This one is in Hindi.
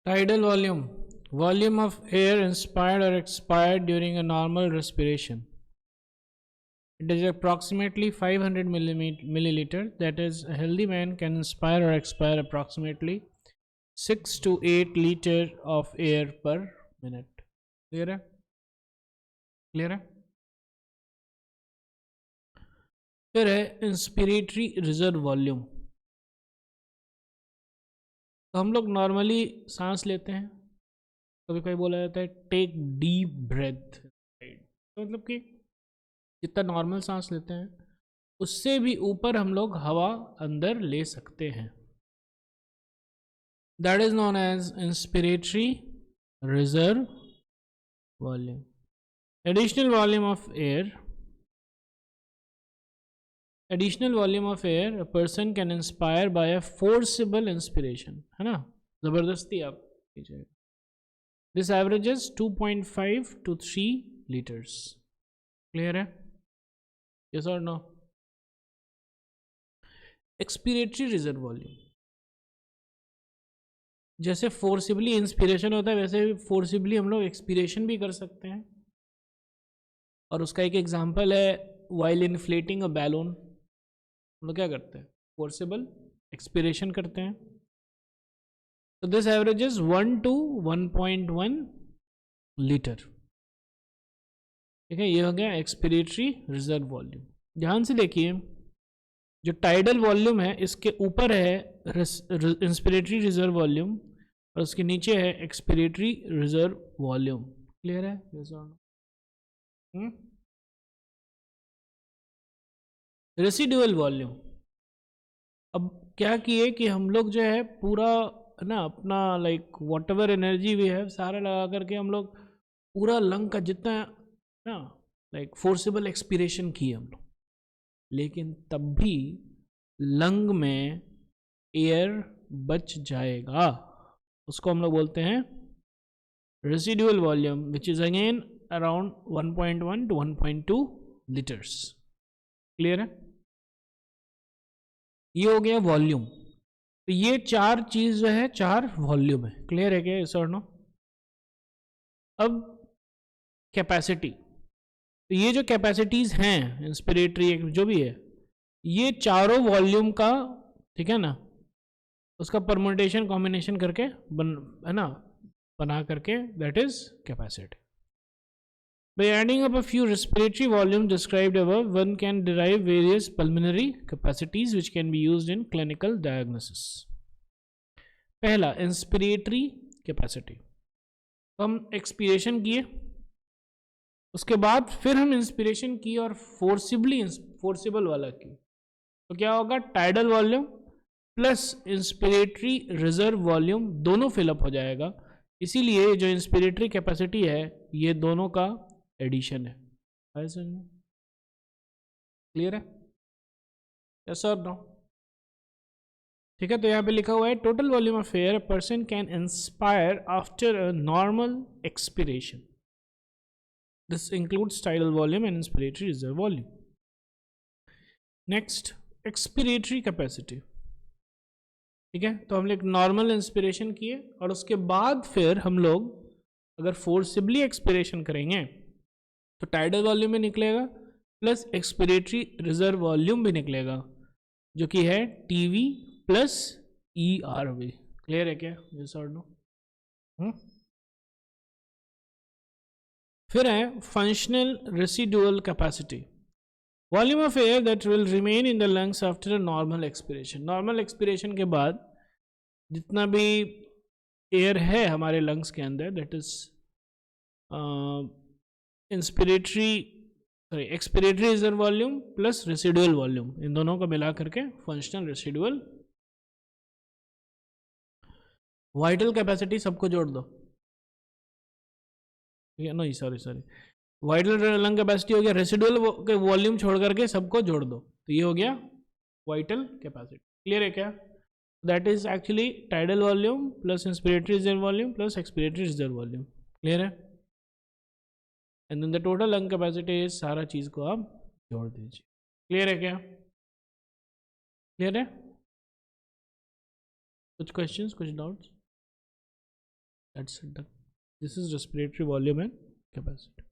Tidal volume, volume of air inspired or expired during a normal respiration. It is approximately 500 milliliter. That is, a healthy man can inspire or expire approximately 6 to 8 liter of air per minute. Clear है? Clear है? फिर है इंस्पिरेटरी रिजर्व वॉल्यूम. तो हम लोग नॉर्मली सांस लेते हैं, कभी कभी बोला जाता है टेक डीप ब्रेथ, तो मतलब कि जितना नॉर्मल सांस लेते हैं उससे भी ऊपर हम लोग हवा अंदर ले सकते हैं. That is known as inspiratory reserve volume. Additional volume of air, additional volume of air a person can inspire by a forcible inspiration, है ना, ज़बरदस्ती आप कीजिएगा. This averages 2.5 to 3 liters. Clear है? Yes or no? Expiratory reserve volume, जैसे फोर्सिबली इंस्पिरेशन होता है वैसे फोर्सिबली हम लोग एक्सपीरेशन भी कर सकते हैं. और उसका एक एग्जांपल है while inflating a balloon. हम लोग क्या करते हैं? फोर्सेबल एक्सपिरेशन करते हैं. तो दिस एवरेजेस 1 to 1.1 लीटर. ठीक है, ये हो गया एक्सपिरेटरी रिजर्व वॉल्यूम. ध्यान से देखिए, जो टाइडल वॉल्यूम है इसके ऊपर है इंस्पिरेटरी रिजर्व वॉल्यूम और उसके नीचे है एक्सपिरेटरी रिजर्व वॉल्यूम. क्लियर है? Residual volume. अब क्या किए कि हम लोग जो है पूरा ना अपना like whatever energy we have सारा लगा करके हम लोग पूरा लंग का जितना ना लाइक फोर्सेबल एक्सपीरेशन किए हम लोग, लेकिन तब भी लंग में एयर बच जाएगा. उसको हम लोग बोलते हैं residual volume which is again around 1.1 to 1.2 litres. Clear है? ये हो गया वॉल्यूम. तो ये चार चीज जो है चार वॉल्यूम है. क्लियर है क्या? यस और नो? अब कैपेसिटी. तो ये जो कैपेसिटीज हैं इंस्पिरेटरी जो भी है ये चारों वॉल्यूम का, ठीक है ना, उसका परम्यूटेशन कॉम्बिनेशन करके है ना बना करके that is capacity. By adding up a few respiratory volumes described above, one can derive various pulmonary capacities which can be used in clinical diagnosis. पहला इंस्पिरेटरी कैपेसिटी. हम एक्सपीरेशन किए, उसके बाद फिर हम इंस्पिरेशन की और फोर्सिबल वाला की, तो क्या होगा? Tidal volume plus inspiratory reserve volume दोनों फिलअप हो जाएगा. इसीलिए जो इंस्पिरेटरी कैपेसिटी है ये दोनों का एडिशन है. क्लियर है? यस और नो? ठीक है, तो यहाँ पे लिखा हुआ है total volume of air a person can inspire after a normal expiration. This includes tidal volume and inspiratory reserve volume. Next, expiratory capacity. ठीक है, तो हम लोग नॉर्मल इंस्पिरेशन किए और उसके बाद फिर हम लोग अगर फोर्सिबली एक्सपिरेशन करेंगे तो टाइडल वॉल्यूम भी निकलेगा प्लस एक्सपिरेटरी रिजर्व वॉल्यूम भी निकलेगा, जो कि है टीवी प्लस ERV. क्लियर है क्या? यस और नो? फिर है functional residual capacity. Volume of air that will remain in the lungs after a normal expiration. Normal expiration के बाद जितना भी एयर है हमारे लंग्स के अंदर that is expiratory reserve volume plus residual volume, इन दोनों को मिला करके फंक्शनल रेसिडुअल. वाइटल कैपेसिटी सबको जोड़ दो. नहीं सॉरी, वाइटल लंग कैपेसिटी हो गया, रेसिडुअल के वॉल्यूम छोड़ करके सबको जोड़ दो तो ये हो गया वाइटल कैपेसिटी. क्लियर है क्या? That is actually tidal volume plus inspiratory reserve volume plus expiratory reserve volume. Clear है? And then the total lung capacity is, सारा चीज को आप जोड़ दीजिए. क्लियर है क्या? क्लियर है? कुछ क्वेश्चंस, कुछ doubts? That's it. This is respiratory volume and capacity.